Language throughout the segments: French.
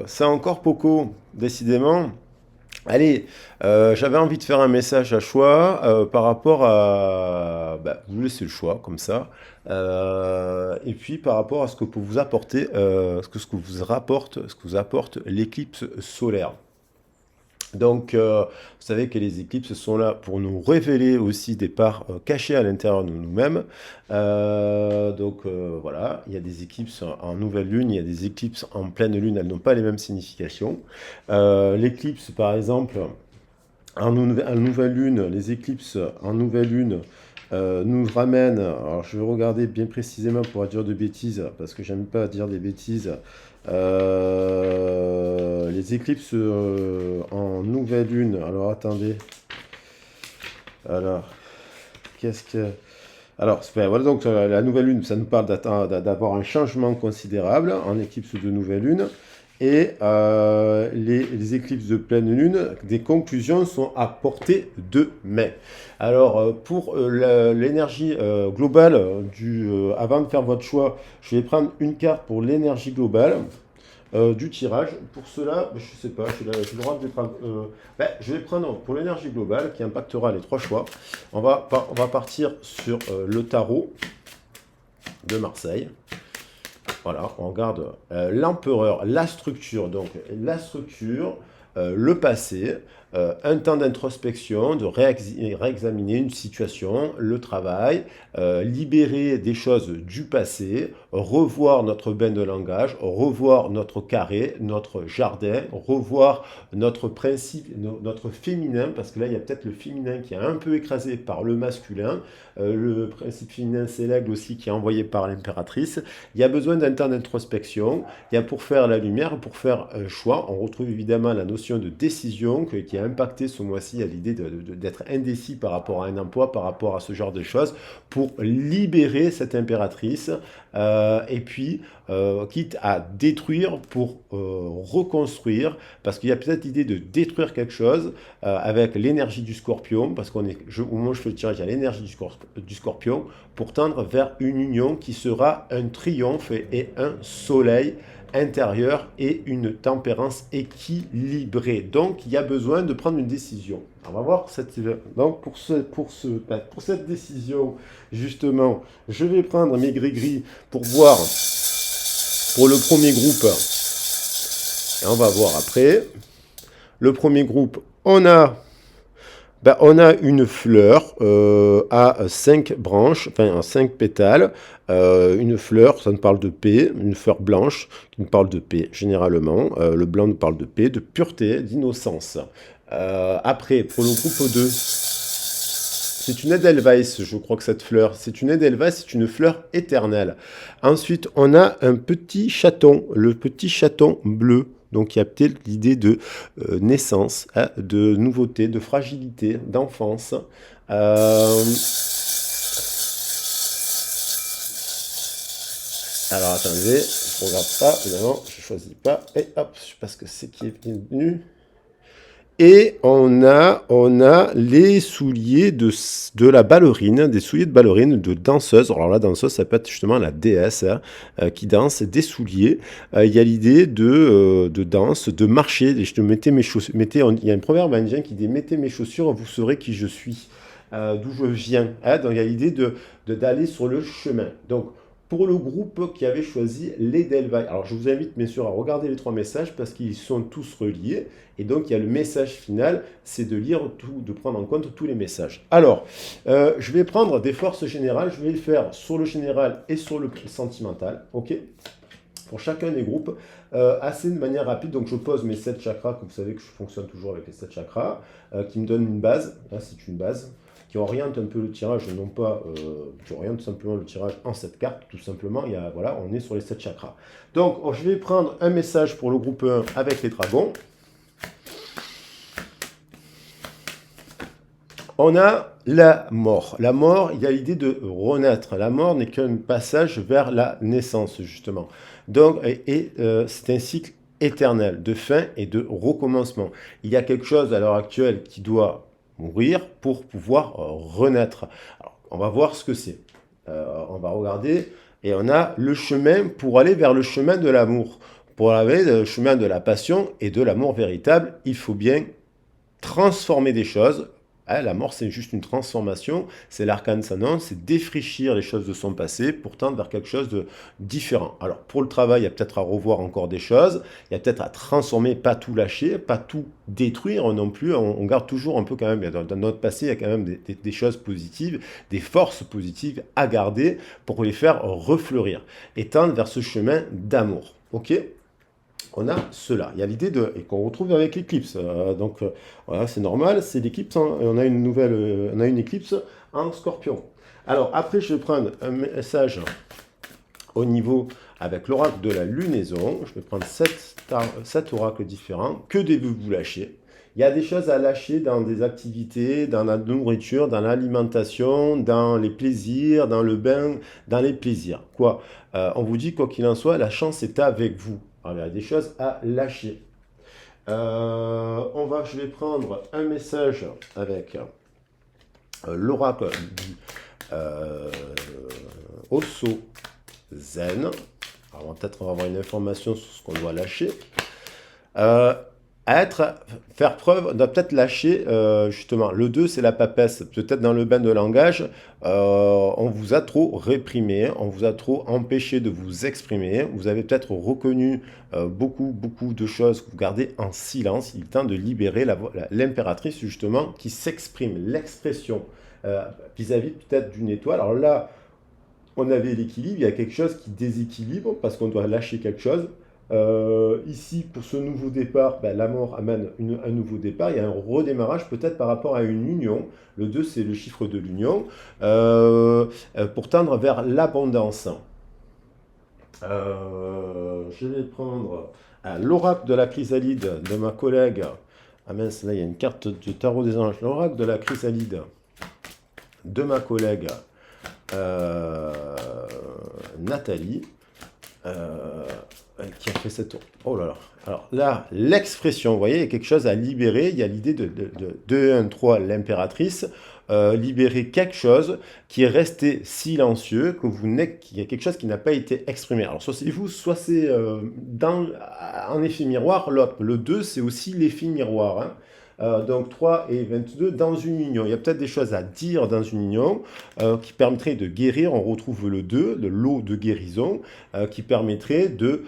C'est encore Poco, décidément. Allez, j'avais envie de faire un message à choix par rapport à... Bah, vous laissez le choix, comme ça. Et puis par rapport à ce que peut vous apporter, ce que vous apporte l'éclipse solaire. Donc, vous savez que les éclipses sont là pour nous révéler aussi des parts cachées à l'intérieur de nous-mêmes. Voilà, il y a des éclipses en nouvelle lune, il y a des éclipses en pleine lune, elles n'ont pas les mêmes significations. L'éclipse, par exemple, en nouvelle lune, les éclipses en nouvelle lune nous ramènent, alors je vais regarder bien précisément pour pas dire de bêtises, parce que j'aime pas dire des bêtises. Les éclipses en nouvelle lune, alors attendez, alors qu'est-ce que... Alors, voilà, donc la nouvelle lune, ça nous parle d'avoir un changement considérable en éclipse de nouvelle lune. Et les éclipses de pleine lune, des conclusions sont à portée de main. Alors, pour l'énergie globale, avant de faire votre choix, je vais prendre une carte pour l'énergie globale du tirage. Pour cela, je ne sais pas, j'ai le droit de prendre. Je vais prendre pour l'énergie globale qui impactera les trois choix. On va partir sur le tarot de Marseille. Voilà, on regarde l'empereur, la structure. Donc, la structure, le passé, un temps d'introspection, de réexaminer une situation, le travail, libérer des choses du passé, revoir notre bain de langage, revoir notre carré, notre jardin, revoir notre principe, notre féminin, parce que là, il y a peut-être le féminin qui est un peu écrasé par le masculin. Le principe féminin, c'est l'aigle aussi qui est envoyé par l'impératrice. Il y a besoin d'un temps d'introspection. Il y a pour faire la lumière, pour faire un choix. On retrouve évidemment la notion de décision qui a impacté ce mois-ci à l'idée d'être indécis par rapport à un emploi, par rapport à ce genre de choses, pour libérer cette impératrice. Et puis, quitte à détruire pour reconstruire, parce qu'il y a peut-être l'idée de détruire quelque chose avec l'énergie du scorpion, parce au moment où je fais le tirage, il y a l'énergie du scorpion, pour tendre vers une union qui sera un triomphe et un soleil intérieur et une tempérance équilibrée. Donc, il y a besoin de prendre une décision. On va voir donc pour cette décision, justement, je vais prendre mes gris-gris pour voir pour le premier groupe. Et on va voir après. Le premier groupe, on a une fleur à 5 branches, enfin à 5 pétales. Une fleur, ça nous parle de paix, une fleur blanche qui nous parle de paix, généralement. Le blanc nous parle de paix, de pureté, d'innocence. Après, pour le groupe 2, c'est une Edelweiss, je crois que cette fleur. C'est une Edelweiss, c'est une fleur éternelle. Ensuite, on a un petit chaton, le petit chaton bleu. Donc il y a peut-être l'idée de naissance, hein, de nouveauté, de fragilité, d'enfance. Alors attendez, je regarde pas, évidemment, je choisis pas. Et hop, parce que c'est qui est venu. Et on a les souliers de la ballerine, des souliers de ballerine, de danseuse. Alors la danseuse, ça peut être justement la déesse hein, qui danse, des souliers. Il y a l'idée de danse, de marcher. Je te mettais mes chaussures. Il y a un proverbe indien qui dit mettez mes chaussures, vous saurez qui je suis, d'où je viens. Hein. Donc il y a l'idée d'aller sur le chemin. Donc pour le groupe qui avait choisi l'Edelweiss. Alors je vous invite bien sûr à regarder les trois messages parce qu'ils sont tous reliés. Et donc il y a le message final, c'est de lire tout, de prendre en compte tous les messages. Alors, je vais prendre des forces générales, je vais le faire sur le général et sur le sentimental, ok? Pour chacun des groupes, assez de manière rapide. Donc je pose mes 7 chakras, que vous savez que je fonctionne toujours avec les 7 chakras, qui me donnent une base, là c'est une base, qui oriente un peu le tirage, non pas, qui oriente simplement le tirage en 7 cartes, tout simplement, voilà, on est sur les 7 chakras. Donc je vais prendre un message pour le groupe 1 avec les dragons. On a la mort. La mort, il y a l'idée de renaître. La mort n'est qu'un passage vers la naissance, justement. Donc, c'est un cycle éternel de fin et de recommencement. Il y a quelque chose à l'heure actuelle qui doit mourir pour pouvoir renaître. Alors, on va voir ce que c'est. On va regarder et on a le chemin pour aller vers le chemin de l'amour. Pour aller le chemin de la passion et de l'amour véritable, il faut bien transformer des choses. Ah, la mort, c'est juste une transformation. C'est l'arcane Sanon, c'est défrichir les choses de son passé pour tendre vers quelque chose de différent. Alors, pour le travail, il y a peut-être à revoir encore des choses. Il y a peut-être à transformer, pas tout lâcher, pas tout détruire non plus. On garde toujours un peu quand même, dans notre passé, il y a quand même des choses positives, des forces positives à garder pour les faire refleurir et tendre vers ce chemin d'amour. Ok ? On a cela. Il y a l'idée de et qu'on retrouve avec l'éclipse. Voilà, c'est normal, c'est l'éclipse. Hein, on a on a une éclipse en Scorpion. Alors après, je vais prendre un message au niveau avec l'oracle de la lunaison. Je vais prendre 7 oracles différents. Que devez-vous lâcher? Il y a des choses à lâcher dans des activités, dans la nourriture, dans l'alimentation, dans les plaisirs, dans le bain, dans les plaisirs. Quoi On vous dit, quoi qu'il en soit, la chance est avec vous. Alors, il y a des choses à lâcher. Je vais prendre un message avec l'oracle du Osso Zen. Alors, peut-être on va avoir une information sur ce qu'on doit lâcher. Faire preuve, on doit peut-être lâcher, justement, le 2, c'est la papesse. Peut-être dans le bain de langage, on vous a trop réprimé, on vous a trop empêché de vous exprimer, vous avez peut-être reconnu beaucoup de choses que vous gardez en silence. Il est temps de libérer l'impératrice, justement, qui s'exprime, l'expression vis-à-vis peut-être d'une étoile. Alors là, on avait l'équilibre, il y a quelque chose qui déséquilibre parce qu'on doit lâcher quelque chose. Ici, pour ce nouveau départ, la mort amène un nouveau départ. Il y a un redémarrage peut-être par rapport à une union. Le 2, c'est le chiffre de l'union. Pour tendre vers l'abondance. Je vais prendre l'oracle de la chrysalide de ma collègue. Ah mince, là, il y a une carte du tarot des anges. L'oracle de la chrysalide de ma collègue Nathalie. Qui a fait cette... Oh là là. Alors là, l'expression, vous voyez, il y a quelque chose à libérer. Il y a l'idée de 2, 1, 3, l'impératrice. Libérer quelque chose qui est resté silencieux, qu'il y a quelque chose qui n'a pas été exprimé. Alors soit c'est vous, soit c'est en effet miroir. L'autre, le 2, c'est aussi l'effet miroir. Hein. Donc 3 et 22 dans une union. Il y a peut-être des choses à dire dans une union qui permettraient de guérir. On retrouve le 2, le lot de guérison, qui permettrait de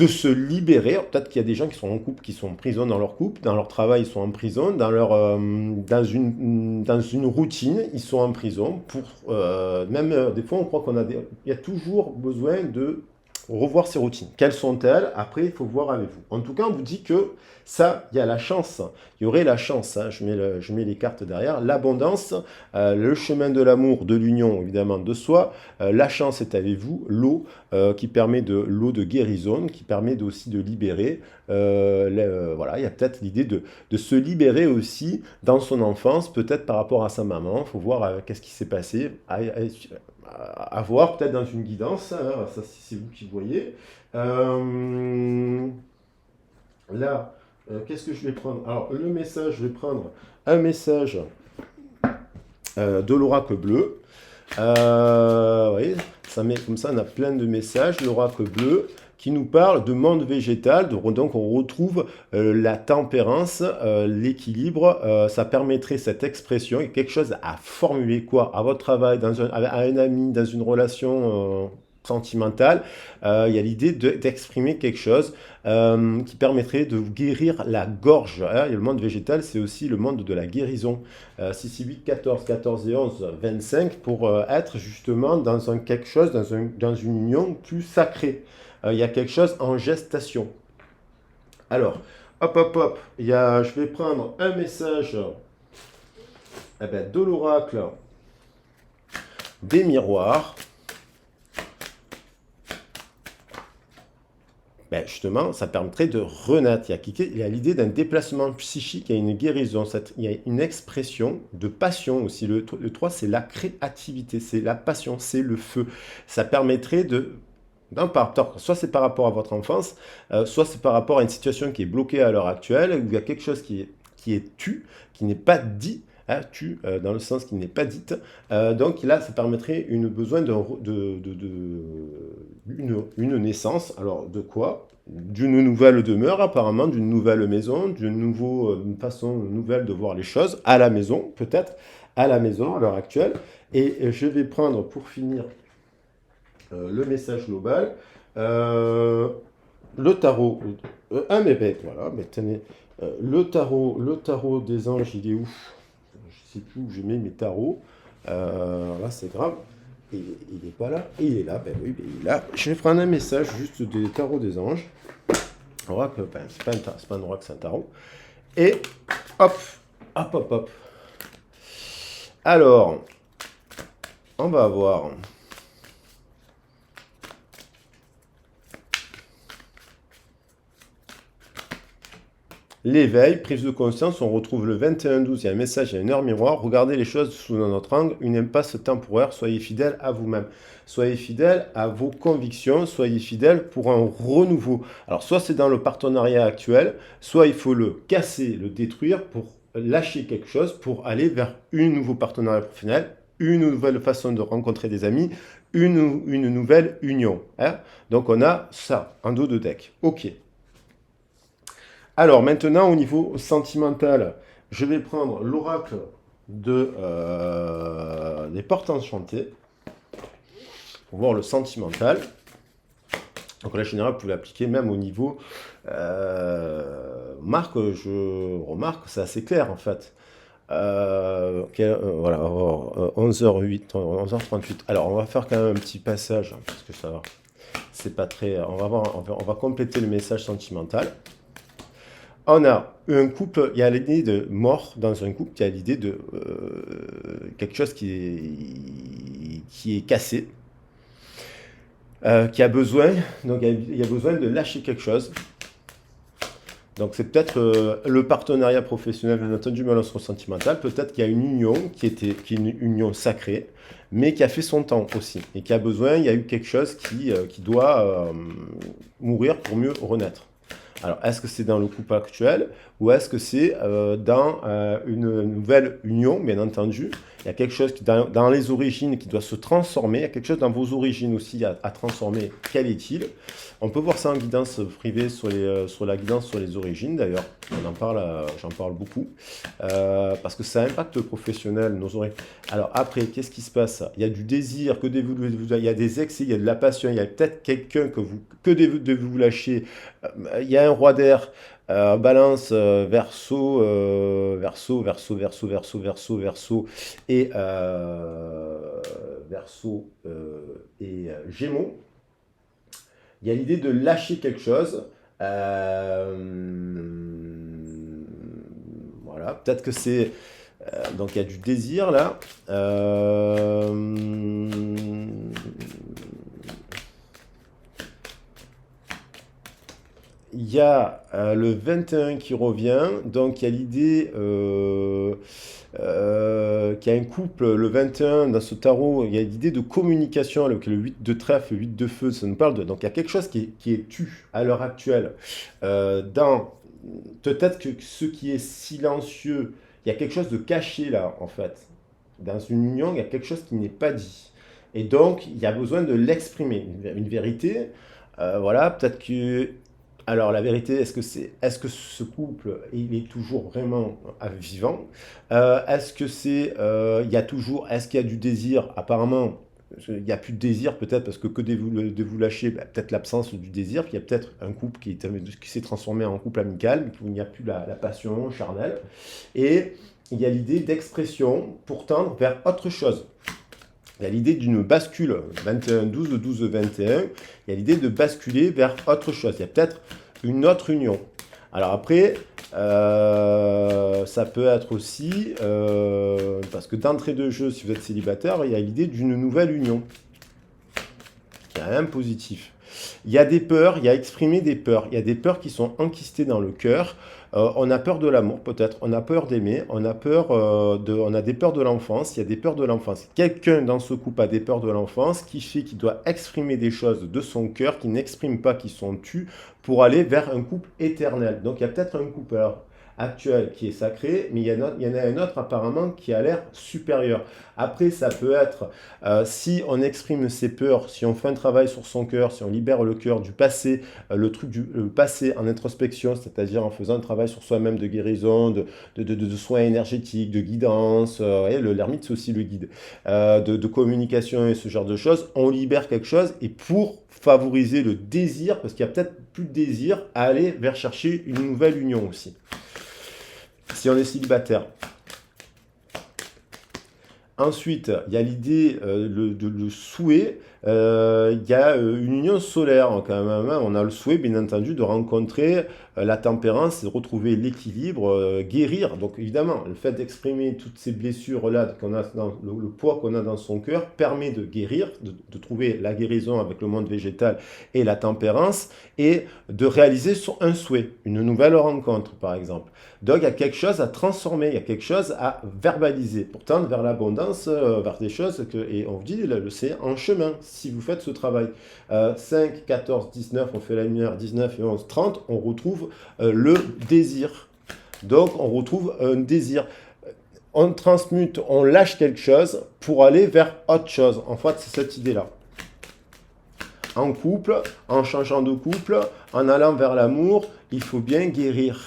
se libérer. Peut-être qu'il y a des gens qui sont en couple, qui sont en prison dans leur couple, dans leur travail, ils sont en prison, dans une routine, ils sont en prison. Des fois, on croit il y a toujours besoin de revoir ces routines. Quelles sont-elles? Après, il faut voir avec vous. En tout cas, on vous dit que ça, il y a la chance. Il y aurait la chance. Hein. Je mets les cartes derrière. L'abondance, le chemin de l'amour, de l'union, évidemment, de soi. La chance est avec vous. L'eau, qui permet l'eau de guérison, qui permet aussi de libérer. Voilà, il y a peut-être l'idée de se libérer aussi dans son enfance, peut-être par rapport à sa maman. Il faut voir qu'est-ce qui s'est passé. À voir peut-être dans une guidance, hein, ça c'est vous qui voyez. Là, qu'est-ce que je vais prendre? Alors le message, je vais prendre un message de l'oracle bleu. Vous voyez, ça met comme ça, on a plein de messages. L'oracle bleu qui nous parle de monde végétal, donc on retrouve la tempérance, l'équilibre, ça permettrait cette expression, quelque chose à formuler, quoi, à votre travail, à un ami, dans une relation sentimentale, il y a l'idée d'exprimer quelque chose qui permettrait de vous guérir la gorge. Hein. Et le monde végétal, c'est aussi le monde de la guérison. 6, 8, 14, 14 et 11, 25, pour être justement dans quelque chose, dans une union plus sacrée. Il y a quelque chose en gestation. Alors, hop, je vais prendre un message de l'oracle des miroirs. Justement, ça permettrait de renaître. Il y a l'idée d'un déplacement psychique, il y a une guérison, il y a une expression de passion aussi. Le 3, c'est la créativité, c'est la passion, c'est le feu. Ça permettrait soit c'est par rapport à votre enfance, soit c'est par rapport à une situation qui est bloquée à l'heure actuelle, où il y a quelque chose qui est tu, qui n'est pas dit, hein, dans le sens qui n'est pas dite. Donc là, ça permettrait une naissance. Alors de quoi? d'une nouvelle demeure, apparemment, d'une nouvelle maison, d'une façon nouvelle de voir les choses, à la maison, peut-être, à la maison, à l'heure actuelle. Et je vais prendre, pour finir, le message global, le tarot, un bébé, voilà, mais tenez, le tarot des anges, il est où? Je sais plus où je mets mes tarots. Là, c'est grave. Il n'est pas là. Il est là, ben oui, ben il est là. Je vais prendre un message juste des tarots des anges. Oracle, ben, c'est pas un oracle, c'est un tarot. Et hop, hop, hop, hop. Alors, on va voir. L'éveil, prise de conscience, on retrouve le 21-12, il y a un message, il y a une heure miroir, regardez les choses sous un autre angle, une impasse temporaire, soyez fidèle à vous-même. Soyez fidèle à vos convictions, soyez fidèle pour un renouveau. Alors soit c'est dans le partenariat actuel, soit il faut le casser, le détruire pour lâcher quelque chose, pour aller vers un nouveau partenariat professionnel, une nouvelle façon de rencontrer des amis, une nouvelle union. Hein. Donc on a ça, en dos de deck. Ok. Alors maintenant, au niveau sentimental, je vais prendre l'oracle des portes enchantées pour voir le sentimental. Donc la générale, vous pouvez l'appliquer même au niveau marque, je remarque, c'est assez clair en fait. Voilà, 11h08, 11h38. Alors on va faire quand même un petit passage, hein, parce que ça va. C'est pas très. On va compléter le message sentimental. On a un couple, il y a l'idée de mort dans un couple, il y a l'idée de quelque chose qui est cassé, qui a besoin, donc il y a besoin de lâcher quelque chose. Donc c'est peut-être le partenariat professionnel, bien entendu, mais l'offre sentimentale, peut-être qu'il y a une union qui est une union sacrée, mais qui a fait son temps aussi, et qui a besoin, il y a eu quelque chose qui doit mourir pour mieux renaître. Alors, est-ce que c'est dans le couple actuel ou est-ce que c'est dans une nouvelle union, bien entendu? Il y a quelque chose qui, dans les origines qui doit se transformer. Il y a quelque chose dans vos origines aussi à transformer. Quel est-il? On peut voir ça en guidance privée sur la guidance sur les origines, d'ailleurs. J'en parle beaucoup. Parce que ça impacte le professionnel, nos origines. Alors après, qu'est-ce qui se passe? Il y a du désir, il y a des excès, il y a de la passion, il y a peut-être quelqu'un que devez vous lâcher. Il y a un roi d'air, balance, verso, et gémeaux. Il y a l'idée de lâcher quelque chose. Voilà, peut-être que c'est... donc il y a du désir là. Il y a le 21 qui revient, donc il y a l'idée qu'il y a un couple, le 21 dans ce tarot, il y a l'idée de communication avec le 8 de trèfle, le 8 de feu, ça nous parle de... Donc il y a quelque chose qui est tu à l'heure actuelle. Dans peut-être que ce qui est silencieux, il y a quelque chose de caché là en fait. Dans une union, il y a quelque chose qui n'est pas dit. Et donc il y a besoin de l'exprimer, une vérité. Voilà, peut-être que... Alors la vérité, est-ce que ce couple, il est toujours vraiment vivant? Est-ce que est-ce qu'il y a du désir? Apparemment, il n'y a plus de désir peut-être parce que de vous lâcher, bah, peut-être l'absence du désir. Puis il y a peut-être un couple qui s'est transformé en couple amical, mais où il n'y a plus la passion charnelle. Et il y a l'idée d'expression pour tendre vers autre chose. Il y a l'idée d'une bascule, 21-12, 12-21, il y a l'idée de basculer vers autre chose. Il y a peut-être une autre union. Alors après, ça peut être aussi, parce que d'entrée de jeu, si vous êtes célibataire, il y a l'idée d'une nouvelle union. Il y a un positif. Il y a des peurs, il y a exprimé des peurs. Il y a des peurs qui sont enquistées dans le cœur. On a peur de l'amour peut-être, on a peur d'aimer, on a des peurs de l'enfance, il y a des peurs de l'enfance. Quelqu'un dans ce couple a des peurs de l'enfance qui fait qu'il doit exprimer des choses de son cœur qui n'exprime pas, qui sont tues pour aller vers un couple éternel. Donc il y a peut-être un couple. Alors, actuel qui est sacré, mais il y en a un autre apparemment qui a l'air supérieur. Après, ça peut être, si on exprime ses peurs, si on fait un travail sur son cœur, si on libère le cœur du passé, le passé en introspection, c'est-à-dire en faisant un travail sur soi-même de guérison, de soins énergétiques, de guidance, et l'ermite c'est aussi le guide, de communication et ce genre de choses, on libère quelque chose et pour favoriser le désir, parce qu'il y a peut-être plus de désir, à aller vers chercher une nouvelle union aussi, si on est célibataire. Ensuite, il y a l'idée, le souhait, il y a une union solaire quand même, hein. On a le souhait, bien entendu, de rencontrer la tempérance, de retrouver l'équilibre, guérir. Donc évidemment, le fait d'exprimer toutes ces blessures-là, qu'on a dans le poids qu'on a dans son cœur, permet de guérir, de trouver la guérison avec le monde végétal et la tempérance, et de réaliser un souhait, une nouvelle rencontre, par exemple. Donc il y a quelque chose à transformer, il y a quelque chose à verbaliser, pour tendre vers l'abondance, vers des choses et on vous dit, c'est en chemin, si vous faites ce travail. 5, 14, 19, on fait la lumière, 19 et 11, 30, on retrouve le désir. Donc on retrouve un désir. On transmute, on lâche quelque chose pour aller vers autre chose. En fait, c'est cette idée-là. En couple, en changeant de couple, en allant vers l'amour, il faut bien guérir.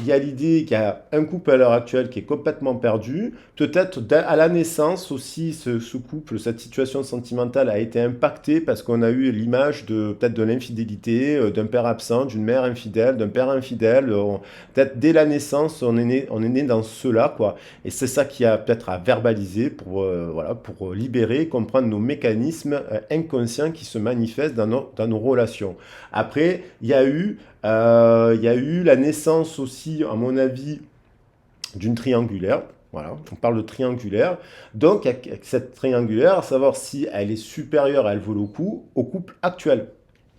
Il y a l'idée qu'il y a un couple à l'heure actuelle qui est complètement perdu. Peut-être à la naissance aussi, ce couple, cette situation sentimentale a été impactée parce qu'on a eu l'image peut-être de l'infidélité, d'un père absent, d'une mère infidèle, d'un père infidèle. Peut-être dès la naissance, on est né dans cela, quoi. Et c'est ça qui a peut-être à verbaliser pour libérer, comprendre nos mécanismes inconscients qui se manifestent dans nos relations. Après, il y a eu la naissance aussi, à mon avis, d'une triangulaire. Voilà, on parle de triangulaire. Donc, cette triangulaire, à savoir si elle est supérieure, elle vaut le coup, au couple actuel.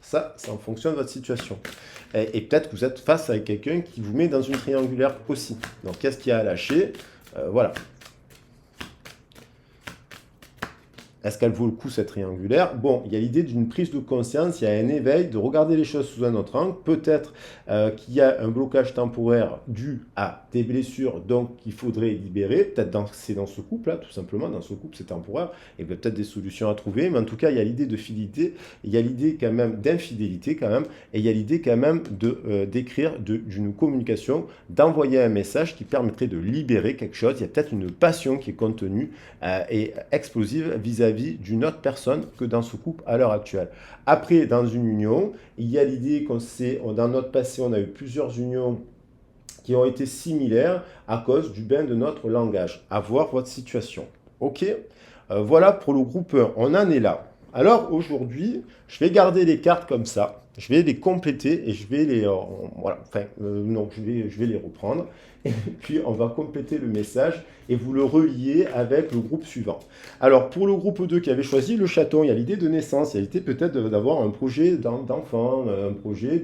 Ça, c'est en fonction de votre situation. Et peut-être que vous êtes face à quelqu'un qui vous met dans une triangulaire aussi. Donc, qu'est-ce qu'il y a à lâcher? Voilà. Est-ce qu'elle vaut le coup, cette triangulaire? Bon, il y a l'idée d'une prise de conscience, il y a un éveil, de regarder les choses sous un autre angle. Peut-être qu'il y a un blocage temporaire dû à des blessures, donc qu'il faudrait libérer. Peut-être c'est dans ce couple-là, tout simplement. Dans ce couple, c'est temporaire. Et peut-être des solutions à trouver. Mais en tout cas, il y a l'idée de fidélité, il y a l'idée quand même d'infidélité quand même, et il y a l'idée quand même d'écrire d'une communication, d'envoyer un message qui permettrait de libérer quelque chose. Il y a peut-être une passion qui est contenue et explosive vis-à-vis d'une autre personne que dans ce couple à l'heure actuelle. Après, dans une union, il y a l'idée dans notre passé, on a eu plusieurs unions qui ont été similaires à cause du bain de notre langage. À voir votre situation. Ok, voilà pour le groupe 1. On en est là. Alors aujourd'hui, je vais garder les cartes comme ça. Je vais les compléter et je vais les... je vais les reprendre. Et puis, on va compléter le message et vous le relier avec le groupe suivant. Alors, pour le groupe 2 qui avait choisi le chaton, il y a l'idée de naissance, il y a l'idée peut-être d'avoir un projet d'enfant, un projet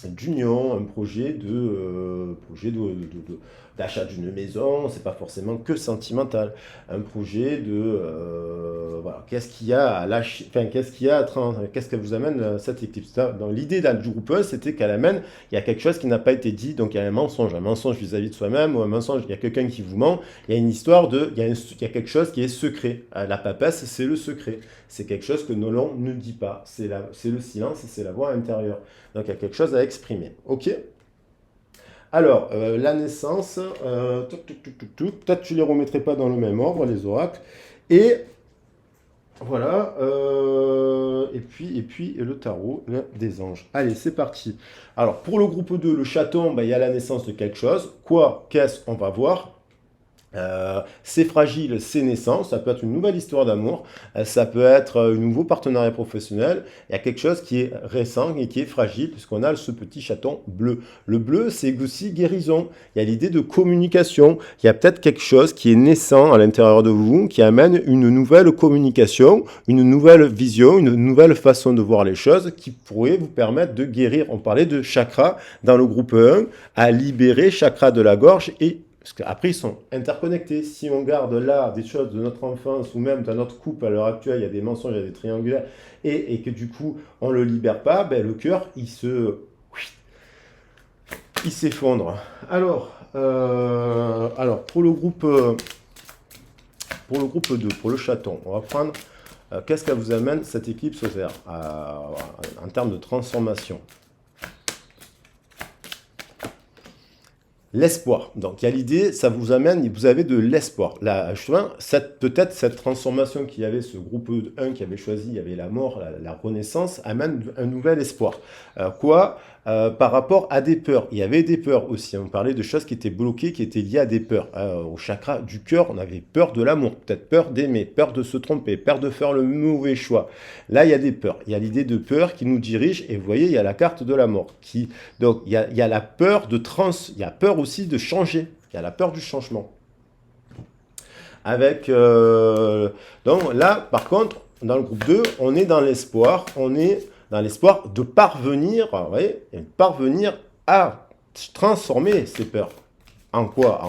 d'union, un projet d'achat d'une maison, c'est pas forcément que sentimental, un projet qu'est-ce qu'il y a à lâcher, enfin qu'est-ce qu'elle vous amène cette équipe. Dans l'idée du groupe 1, c'était qu'elle amène, il y a quelque chose qui n'a pas été dit, donc il y a un mensonge vis-à-vis de soi-même, ou un mensonge, il y a quelqu'un qui vous ment, il y a une histoire il y a quelque chose qui est secret. La papesse, c'est le secret, c'est quelque chose que l'on ne dit pas, c'est le silence, c'est la voix intérieure. Donc il y a quelque chose à exprimer. Ok? Alors, la naissance, peut-être tu ne les remettrai pas dans le même ordre, les oracles. Et voilà, et puis le tarot des anges. Allez, c'est parti. Alors, pour le groupe 2, le chaton, il y a la naissance de quelque chose. Quoi? Qu'est-ce? On va voir. C'est fragile, c'est naissant, ça peut être une nouvelle histoire d'amour, ça peut être un nouveau partenariat professionnel, il y a quelque chose qui est récent et qui est fragile puisqu'on a ce petit chaton bleu. Le bleu, c'est aussi guérison, il y a l'idée de communication, il y a peut-être quelque chose qui est naissant à l'intérieur de vous, qui amène une nouvelle communication, une nouvelle vision, une nouvelle façon de voir les choses qui pourrait vous permettre de guérir. On parlait de chakra dans le groupe 1, à libérer chakra de la gorge et Parce qu'après, ils sont interconnectés. Si on garde là des choses de notre enfance ou même dans notre couple à l'heure actuelle, il y a des mensonges, il y a des triangulaires, et que du coup, on ne le libère pas, ben, le cœur, il s'effondre. Alors pour le groupe 2, pour le chaton, on va prendre qu'est-ce qu'elle vous amène cette éclipse solaire en termes de transformation. L'espoir. Donc, il y a l'idée, ça vous amène, vous avez de l'espoir. Là, justement, peut-être cette transformation qu'il y avait, ce groupe 1 qui avait choisi, il y avait la mort, la renaissance, amène un nouvel espoir. Par rapport à des peurs. Il y avait des peurs aussi. On parlait de choses qui étaient bloquées, qui étaient liées à des peurs. Au chakra du cœur, on avait peur de l'amour, peut-être peur d'aimer, peur de se tromper, peur de faire le mauvais choix. Là, il y a des peurs. Il y a l'idée de peur qui nous dirige. Et vous voyez, il y a la carte de la mort. Donc, il y a la peur de il y a peur aussi de changer. Il y a la peur du changement. Donc là, par contre, dans le groupe 2, on est dans l'espoir. On est dans l'espoir de parvenir, vous voyez, parvenir à transformer ces peurs. En quoi?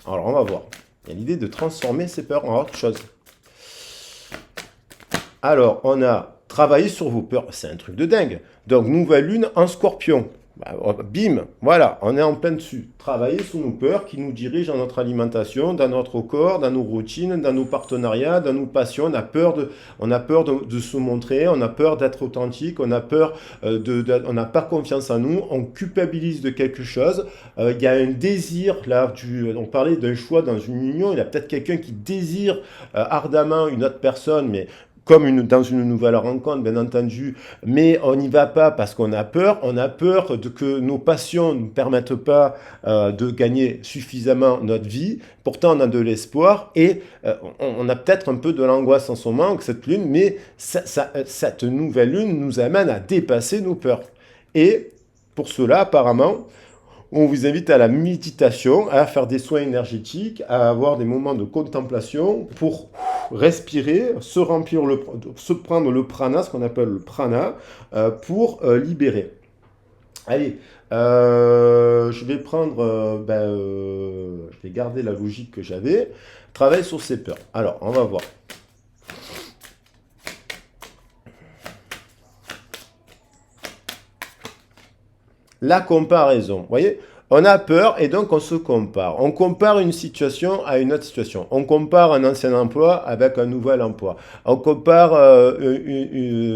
Alors, on va voir. Il y a l'idée de transformer ces peurs en autre chose. Alors, on a travaillé sur vos peurs. C'est un truc de dingue. Donc, nouvelle lune en scorpion. Bim, voilà, on est en plein dessus. Travailler sur nos peurs qui nous dirigent dans notre alimentation, dans notre corps, dans nos routines, dans nos partenariats, dans nos passions. On a peur de se montrer, on a peur d'être authentique, on a peur on n'a pas confiance en nous, on culpabilise de quelque chose. Il y a un désir, là, on parlait d'un choix dans une union, il y a peut-être quelqu'un qui désire ardemment une autre personne, mais comme dans une nouvelle rencontre, bien entendu, mais on n'y va pas parce qu'on a peur que nos passions ne nous permettent pas de gagner suffisamment notre vie. Pourtant, on a de l'espoir et on a peut-être un peu de l'angoisse en ce moment avec cette lune, mais cette nouvelle lune nous amène à dépasser nos peurs. Et pour cela, apparemment, on vous invite à la méditation, à faire des soins énergétiques, à avoir des moments de contemplation pour respirer, se prendre le prana, ce qu'on appelle le prana, pour libérer. Allez, je vais je vais garder la logique que j'avais. Travaille sur ces peurs. Alors, on va voir. La comparaison, vous voyez, on a peur et donc on se compare. On compare une situation à une autre situation. On compare un ancien emploi avec un nouvel emploi. On compare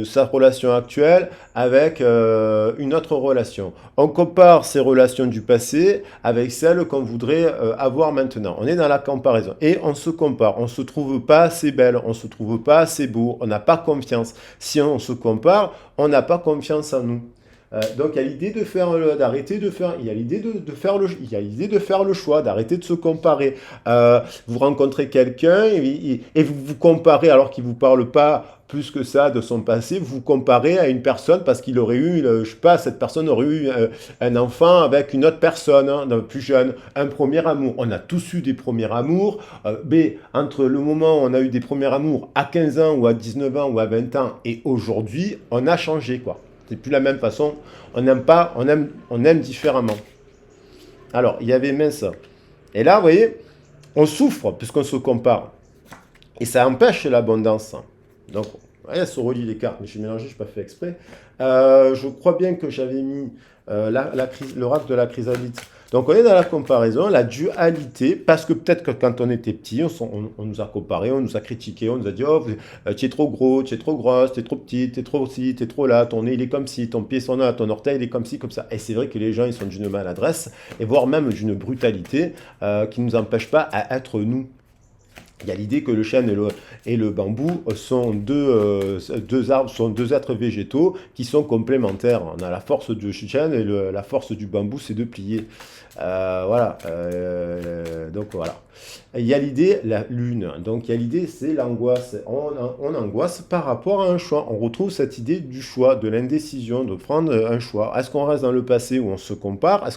sa relation actuelle avec une autre relation. On compare ses relations du passé avec celles qu'on voudrait avoir maintenant. On est dans la comparaison et on se compare. On ne se trouve pas assez belle, on ne se trouve pas assez beau, on n'a pas confiance. Si on se compare, on n'a pas confiance en nous. Donc il y a l'idée de il y a l'idée de faire le choix, d'arrêter de se comparer. Vous rencontrez quelqu'un et vous vous comparez alors qu'il vous parle pas plus que ça de son passé, vous vous comparez à une personne parce qu'il aurait eu, je sais pas, cette personne aurait eu un enfant avec une autre personne, plus jeune, un premier amour. On a tous eu des premiers amours, mais entre le moment où on a eu des premiers amours à 15 ans ou à 19 ans ou à 20 ans et aujourd'hui, on a changé, quoi. C'est plus la même façon. On n'aime pas, on aime différemment. Alors, il y avait mince. Et là, vous voyez, on souffre puisqu'on se compare. Et ça empêche l'abondance. Donc, vous voyez, elle se relie les cartes, mais je suis mélangé, je n'ai pas fait exprès. Je crois bien que j'avais mis l'oracle de la chrysalide. Donc, on est dans la comparaison, la dualité, parce que peut-être que quand on était petit, on nous a comparé, on nous a critiqué, on nous a dit « Oh, tu es trop gros, tu es trop grosse, tu es trop petite, tu es trop ci, tu es trop là, ton nez il est comme ci, ton pied son là, ton orteil il est comme ci, comme ça. » Et c'est vrai que les gens, ils sont d'une maladresse, et voire même d'une brutalité qui ne nous empêche pas à être nous. Il y a l'idée que le chêne et le bambou sont deux arbres, sont deux êtres végétaux qui sont complémentaires. On a la force du chêne et la force du bambou, c'est de plier. Voilà. Donc voilà. Il y a l'idée, la lune. Donc, il y a l'idée, c'est l'angoisse. On angoisse par rapport à un choix. On retrouve cette idée du choix, de l'indécision, de prendre un choix. Est-ce qu'on reste dans le passé où on se compare?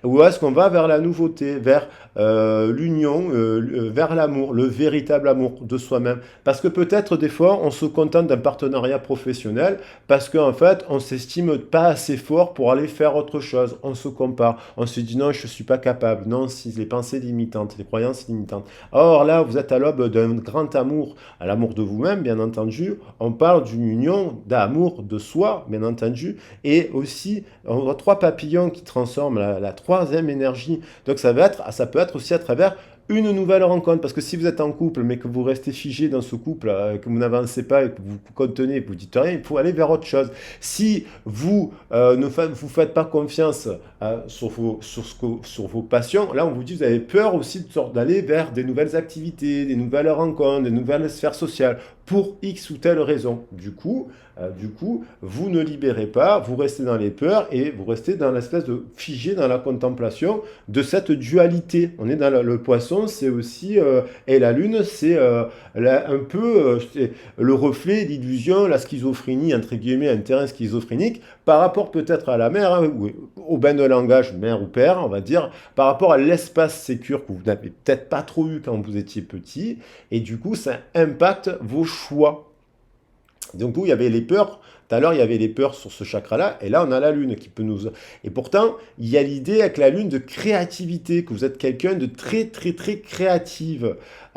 Ou est-ce qu'on va vers la nouveauté, vers l'union, vers l'amour, le véritable amour de soi-même? Parce que peut-être des fois, on se contente d'un partenariat professionnel parce qu'en fait, on s'estime pas assez fort pour aller faire autre chose. On se compare. On se dit non, je ne suis pas capable. Non, si les pensées limitantes, les croyances limitantes. Or là, vous êtes à l'aube d'un grand amour, à l'amour de vous-même, bien entendu. On parle d'une union d'amour de soi, bien entendu, et aussi on voit trois papillons qui transforment la troisième énergie. Donc ça peut être aussi à travers une nouvelle rencontre. Parce que si vous êtes en couple, mais que vous restez figé dans ce couple, que vous n'avancez pas et que vous vous contenez, que vous dites rien, il faut aller vers autre chose. Si vous ne vous faites pas confiance sur vos passions, là on vous dit vous avez peur aussi d'aller vers des nouvelles activités, des nouvelles rencontres, des nouvelles sphères sociales pour X ou telle raison. Du coup, vous ne libérez pas, vous restez dans les peurs et vous restez dans l'espèce de figé dans la contemplation de cette dualité. On est dans le poisson, c'est aussi, et la lune, c'est un peu le reflet, l'illusion, la schizophrénie, entre guillemets, un terrain schizophrénique, par rapport peut-être à la mer, hein, au bain de langage, mère ou père, on va dire, par rapport à l'espace sécure que vous n'avez peut-être pas trop eu quand vous étiez petit, et du coup, ça impacte vos choix. Donc, il y avait les peurs. Tout à l'heure, il y avait les peurs sur ce chakra-là, et là, on a la lune qui peut nous... Et pourtant, il y a l'idée avec la lune de créativité, que vous êtes quelqu'un de très, très, très créatif.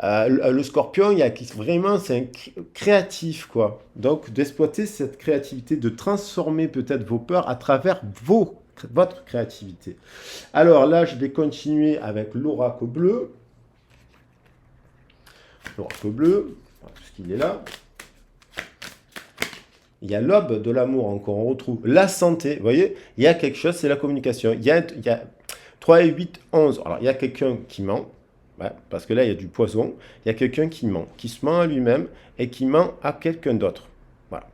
Le scorpion, vraiment, c'est un créatif, quoi. Donc, d'exploiter cette créativité, de transformer peut-être vos peurs à travers votre créativité. Alors là, je vais continuer avec l'oracle bleu. L'oracle bleu, puisqu'il est là. Il y a l'aube de l'amour encore, on retrouve la santé, vous voyez, il y a quelque chose, c'est la communication. Il y a 3 et 8, 11. Alors, il y a quelqu'un qui ment, ouais, parce que là, il y a du poison. Il y a quelqu'un qui ment, qui se ment à lui-même et qui ment à quelqu'un d'autre. Voilà.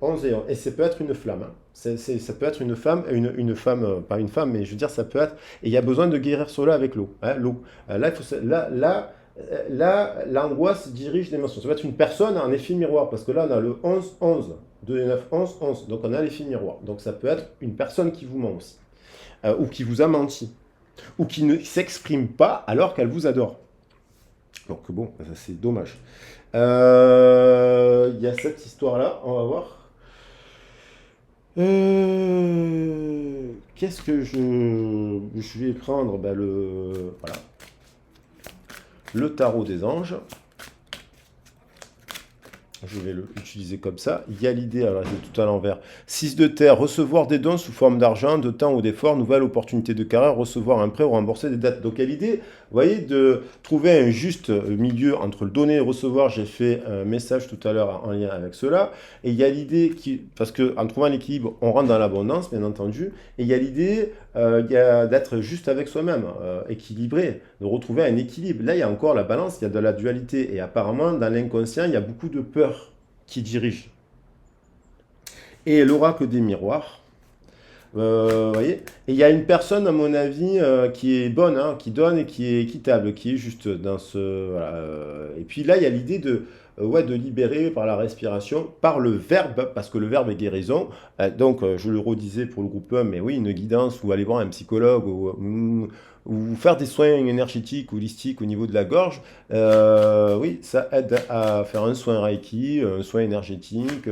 11 et 11. Et ça peut être une flamme. Hein. Ça peut être une femme, pas une femme, mais je veux dire, ça peut être... Et il y a besoin de guérir cela avec l'eau. Hein, l'eau. Là, l'angoisse dirige l'émotion. Ça va être une personne en effet miroir, parce que là, on a le 11, 11. 2 et 9, 11, 11. Donc, on a l'effet miroir. Donc, ça peut être une personne qui vous ment aussi, ou qui vous a menti, ou qui ne s'exprime pas alors qu'elle vous adore. Donc, bon, ça, c'est dommage. Il y a cette histoire-là, on va voir. Qu'est-ce que je vais prendre voilà. Le tarot des anges. Je vais l'utiliser comme ça. Il y a l'idée, alors c'est tout à l'envers. 6 de terre, recevoir des dons sous forme d'argent, de temps ou d'effort, nouvelle opportunité de carrière, recevoir un prêt ou rembourser des dettes. Donc il y a l'idée, vous voyez, de trouver un juste milieu entre le donner et le recevoir. J'ai fait un message tout à l'heure en lien avec cela. Et il y a l'idée, parce qu'en trouvant l'équilibre, on rentre dans l'abondance, bien entendu. Et il y a l'idée d'être juste avec soi-même, équilibré, de retrouver un équilibre. Là, il y a encore la balance, il y a de la dualité. Et apparemment, dans l'inconscient, il y a beaucoup de peur qui dirige. Et l'oracle des miroirs, voyez, et il y a une personne, à mon avis, qui est bonne, hein, qui donne et qui est équitable, qui est juste dans ce... Voilà, et puis là, il y a l'idée de libérer par la respiration, par le verbe, parce que le verbe est guérison. Donc, je le redisais pour le groupe 1, mais oui, une guidance, ou aller voir un psychologue, ou faire des soins énergétiques ou holistiques au niveau de la gorge, oui, ça aide à faire un soin Reiki, un soin énergétique,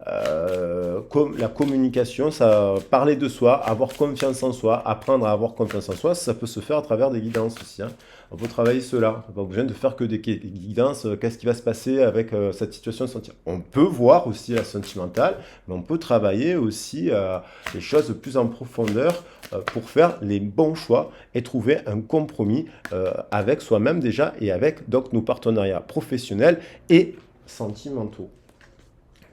la communication, ça, parler de soi, avoir confiance en soi, apprendre à avoir confiance en soi, ça peut se faire à travers des guidances aussi. Hein. On peut travailler cela. On n'a pas besoin de faire que des guidances. Qu'est-ce qui va se passer avec cette situation sentimentale? On peut voir aussi la sentimentale, mais on peut travailler aussi les choses plus en profondeur pour faire les bons choix et trouver un compromis avec soi-même déjà et avec donc nos partenariats professionnels et sentimentaux.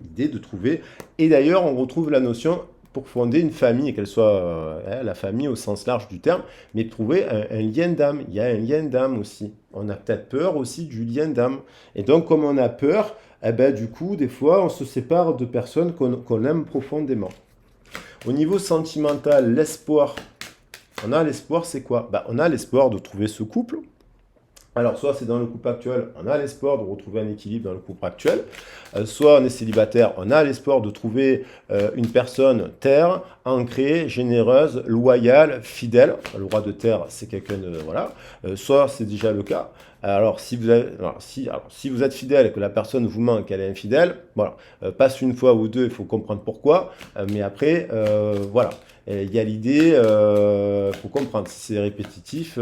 L'idée de trouver, et d'ailleurs on retrouve la notion pour fonder une famille, et qu'elle soit la famille au sens large du terme, mais de trouver un lien d'âme. Il y a un lien d'âme aussi. On a peut-être peur aussi du lien d'âme. Et donc comme on a peur, eh ben, du coup des fois on se sépare de personnes qu'on aime profondément. Au niveau sentimental, l'espoir, On a l'espoir, c'est quoi? On a l'espoir de trouver ce couple. Alors, soit c'est dans le couple actuel, on a l'espoir de retrouver un équilibre dans le couple actuel. Soit on est célibataire, on a l'espoir de trouver une personne terre, ancrée, généreuse, loyale, fidèle. Le roi de terre, c'est quelqu'un de... Voilà. Soit c'est déjà le cas. Alors, si vous êtes fidèle et que la personne vous ment, qu'elle est infidèle, voilà. Passe une fois ou deux, il faut comprendre pourquoi. Mais après, voilà. Il y a l'idée, faut comprendre, si c'est répétitif,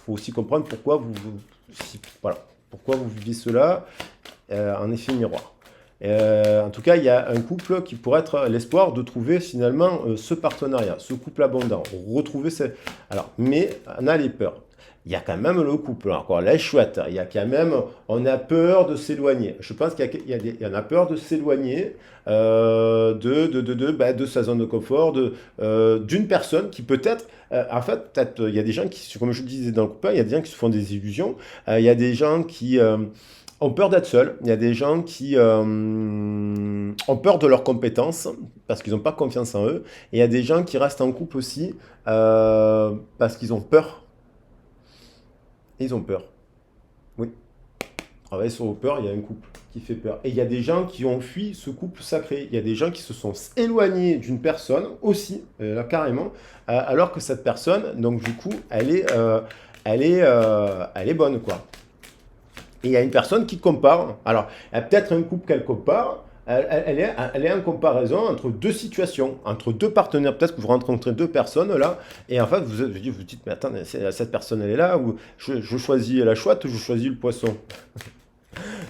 faut aussi comprendre pourquoi voilà, pourquoi vous vivez cela en effet miroir. En tout cas, il y a un couple qui pourrait être l'espoir de trouver finalement ce partenariat, ce couple abondant, retrouver Alors, mais on a les peurs. Il y a quand même le couple, encore là, chouette. Il y a quand même, on a peur de s'éloigner. Je pense qu'il y en a peur de s'éloigner de sa zone de confort, d'une personne qui peut-être, en fait, peut-être, il y a des gens qui, comme je disais dans le couple, il y a des gens qui se font des illusions. Il y a des gens qui ont peur d'être seuls. Il y a des gens qui ont peur de leurs compétences parce qu'ils n'ont pas confiance en eux. Et il y a des gens qui restent en couple aussi parce qu'ils ont peur. Ils ont peur. Oui. Travailler sur vos peurs, il y a un couple qui fait peur. Et il y a des gens qui ont fui ce couple sacré. Il y a des gens qui se sont éloignés d'une personne aussi, là carrément, alors que cette personne, donc du coup, elle est bonne, quoi. Et il y a une personne qui compare. Alors, il y a peut-être un couple qu'elle compare. Elle est en comparaison entre deux situations, entre deux partenaires. Peut-être que vous rencontrez deux personnes là, et en fait, vous dites, mais attends, cette personne, elle est là, ou je choisis la chouette ou je choisis le poisson.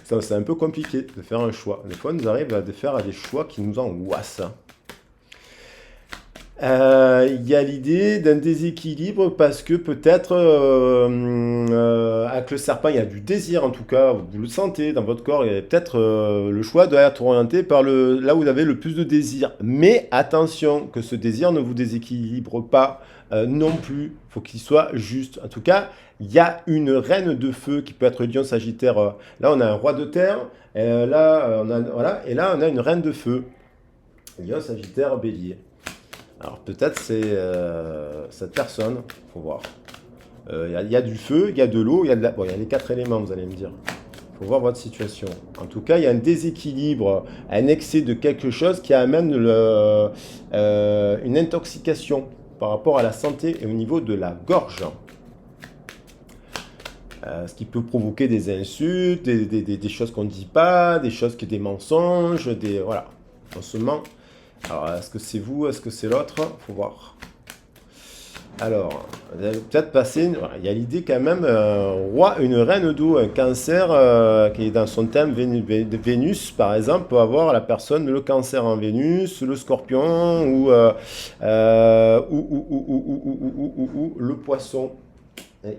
C'est un peu compliqué de faire un choix. Des fois, on nous arrive à faire des choix qui nous angoissent. Il y a l'idée d'un déséquilibre parce que peut-être avec le serpent, il y a du désir en tout cas, vous le sentez dans votre corps, il y a peut-être le choix d'être orienté par là où vous avez le plus de désir. Mais attention, que ce désir ne vous déséquilibre pas non plus, il faut qu'il soit juste. En tout cas, il y a une reine de feu qui peut être Lion Sagittaire. Là, on a un roi de terre, là, voilà, et là, on a une reine de feu. Lion Sagittaire Bélier. Alors peut-être c'est cette personne, il faut voir. Il y a du feu, il y a de l'eau, il y a les 4 éléments, vous allez me dire. Il faut voir votre situation. En tout cas, il y a un déséquilibre, un excès de quelque chose qui amène une intoxication par rapport à la santé et au niveau de la gorge. Ce qui peut provoquer des insultes, des choses qu'on ne dit pas, des mensonges, voilà. On se ment. Alors, est-ce que c'est vous, est-ce que c'est l'autre? Faut voir. Alors, vous allez peut-être passer... Voilà, il y a l'idée quand même, une reine d'eau, un cancer qui est dans son thème Vénus, par exemple, peut avoir la personne le cancer en Vénus, le scorpion ou le poisson.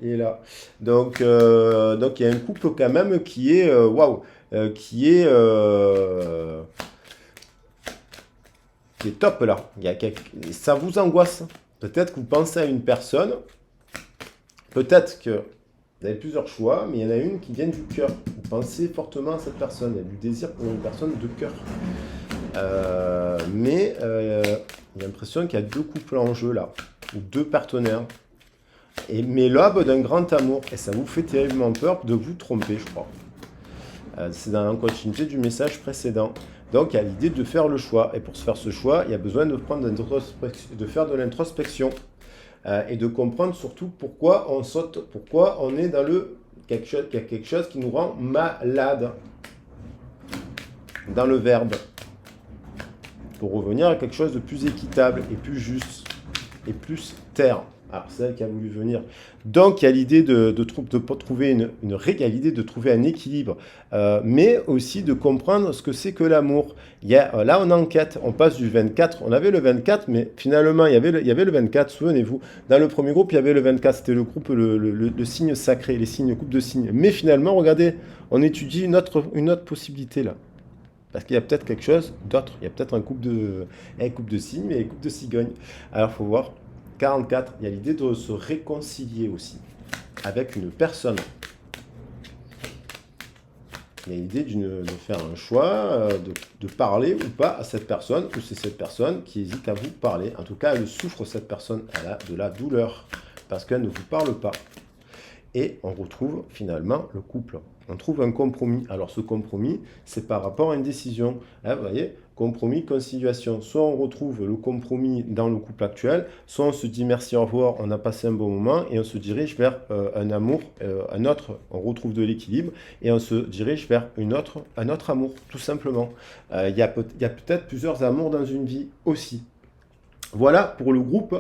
Et là. Donc, il y a un couple quand même qui est... Waouh, qui est top là. Ça vous angoisse. Peut-être que vous pensez à une personne. Peut-être que vous avez plusieurs choix, mais il y en a une qui vient du cœur. Vous pensez fortement à cette personne. Il y a du désir pour une personne de cœur. Mais il y a l'impression qu'il y a deux couples en jeu là. Ou deux partenaires. Mais l'aube d'un grand amour. Et ça vous fait terriblement peur de vous tromper, je crois. C'est dans la continuité du message précédent. Donc, il y a l'idée de faire le choix. Et pour se faire ce choix, il y a besoin de faire de l'introspection et de comprendre surtout pourquoi on saute, pourquoi on est dans quelque chose qui nous rend malade. Dans le verbe. Pour revenir à quelque chose de plus équitable et plus juste et plus terre. Alors, c'est elle qui a voulu venir. Donc, il y a l'idée de trouver l'idée de trouver un équilibre, mais aussi de comprendre ce que c'est que l'amour. Là, on enquête, on passe du 24. On avait le 24, mais finalement, il y avait le 24, souvenez-vous. Dans le premier groupe, il y avait le 24. C'était le groupe, le signe sacré, les signes, coupe de signes. Mais finalement, regardez, on étudie une autre possibilité là. Parce qu'il y a peut-être quelque chose d'autre. Il y a peut-être un couple de signes, mais un couple de cigognes. Alors, il faut voir. 44, il y a l'idée de se réconcilier aussi avec une personne. Il y a l'idée de faire un choix, de parler ou pas à cette personne, ou c'est cette personne qui hésite à vous parler. En tout cas, elle souffre, cette personne, elle a de la douleur, parce qu'elle ne vous parle pas. Et on retrouve finalement le couple. On trouve un compromis. Alors ce compromis, c'est par rapport à une décision. Hein, vous voyez, compromis, conciliation. Soit on retrouve le compromis dans le couple actuel, soit on se dit merci, au revoir, on a passé un bon moment et on se dirige vers un amour, un autre. On retrouve de l'équilibre et on se dirige vers un autre amour, tout simplement. Il y a peut-être plusieurs amours dans une vie aussi. Voilà pour le groupe.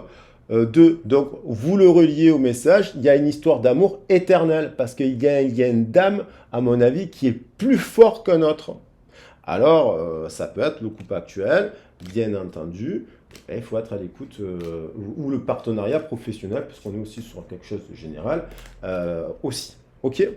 Donc, vous le reliez au message, il y a une histoire d'amour éternel, parce qu'il y a une dame, à mon avis, qui est plus forte qu'un autre. Alors, ça peut être le couple actuel, bien entendu, et il faut être à l'écoute, ou le partenariat professionnel, parce qu'on est aussi sur quelque chose de général, aussi. Ok ?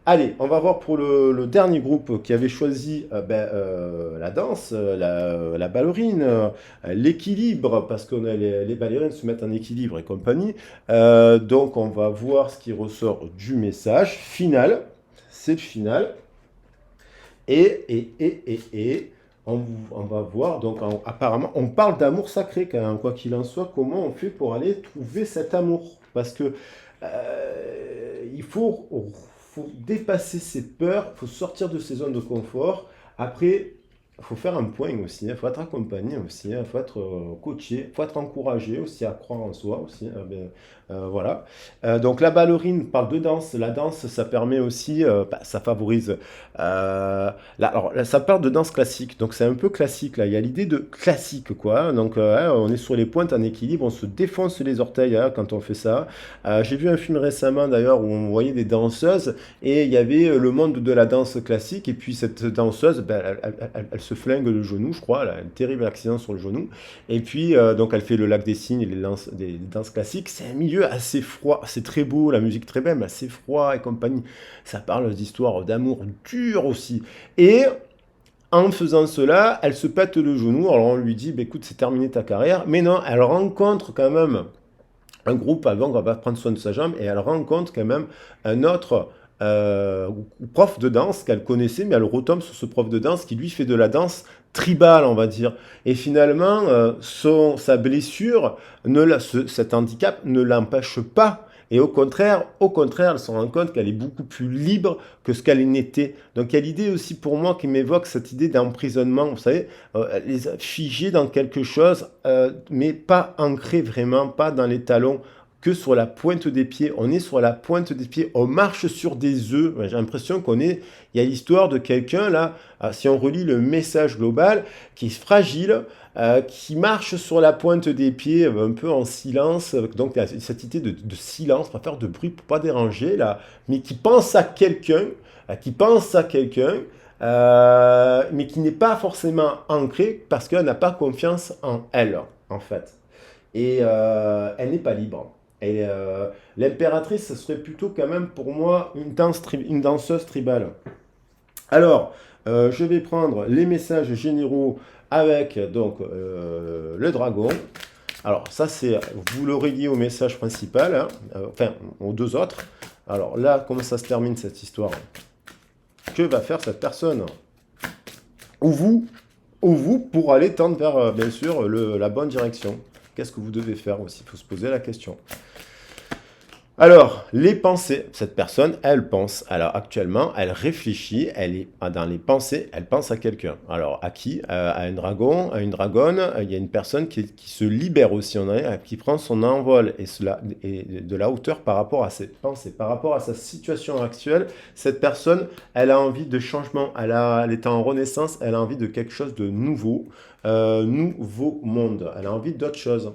Allez, on va voir pour le dernier groupe qui avait choisi la danse, la ballerine, l'équilibre, parce qu'on a les ballerines se mettent en équilibre et compagnie. Donc on va voir ce qui ressort du message final. C'est le final. Et on va voir, donc apparemment, on parle d'amour sacré quand même, quoi qu'il en soit, comment on fait pour aller trouver cet amour. Parce que il faut dépasser ses peurs, il faut sortir de ses zones de confort. Après, il faut faire un point aussi, il faut être accompagné aussi, il faut être coaché, il faut être encouragé aussi à croire en soi aussi. Voilà. Donc la ballerine parle de danse. La danse, ça permet aussi, ça favorise. Alors, là, ça parle de danse classique, donc c'est un peu classique là. Il y a l'idée de classique quoi. Donc on est sur les pointes en équilibre, on se défonce les orteils quand on fait ça. J'ai vu un film récemment d'ailleurs où on voyait des danseuses et il y avait le monde de la danse classique et puis cette danseuse, elle se flingue le genou, je crois, elle a un terrible accident sur le genou et puis donc elle fait le lac des cygnes et des danses classiques. C'est un milieu assez froid, c'est très beau, la musique très belle, mais assez froid et compagnie. Ça parle d'histoire d'amour dur aussi. Et en faisant cela, elle se pète le genou. Alors on lui dit, bah, écoute, c'est terminé ta carrière. Mais non, elle rencontre quand même un groupe avant qu'on va prendre soin de sa jambe et elle rencontre quand même un autre prof de danse qu'elle connaissait, mais elle retombe sur ce prof de danse qui lui fait de la danse tribale, on va dire. Et finalement, sa blessure, cet handicap ne l'empêche pas. Et au contraire, elle se rend compte qu'elle est beaucoup plus libre que ce qu'elle n'était. Donc il y a l'idée aussi pour moi qui m'évoque cette idée d'emprisonnement, vous savez, les figée dans quelque chose, mais pas ancré vraiment, pas dans les talons, que sur la pointe des pieds. On est sur la pointe des pieds, on marche sur des œufs. J'ai l'impression il y a l'histoire de quelqu'un là, si on relit le message global, qui est fragile, qui marche sur la pointe des pieds, un peu en silence. Donc il y a cette idée de silence, pas faire de bruit pour pas déranger là, mais qui pense à quelqu'un, mais qui n'est pas forcément ancrée parce qu'elle n'a pas confiance en elle, en fait. Et elle n'est pas libre. Et l'impératrice, ce serait plutôt quand même pour moi une danseuse tribale. Alors, je vais prendre les messages généraux avec donc le dragon. Alors ça c'est, vous le reliez au message principal, hein, enfin aux deux autres. Alors là, comment ça se termine cette histoire? Que va faire cette personne? Ou vous pour aller tendre vers, bien sûr, la bonne direction. Qu'est-ce que vous devez faire aussi? Il faut se poser la question. Alors, les pensées, cette personne, elle pense. Alors, actuellement, elle réfléchit, elle est dans les pensées, elle pense à quelqu'un. Alors, à qui? À un dragon, à une dragonne. Il y a une personne qui se libère aussi, qui prend son envol et de la hauteur par rapport à ses pensées, par rapport à sa situation actuelle. Cette personne, elle a envie de changement, elle est en renaissance, elle a envie de quelque chose de nouveau, nouveau monde. Elle a envie d'autre chose.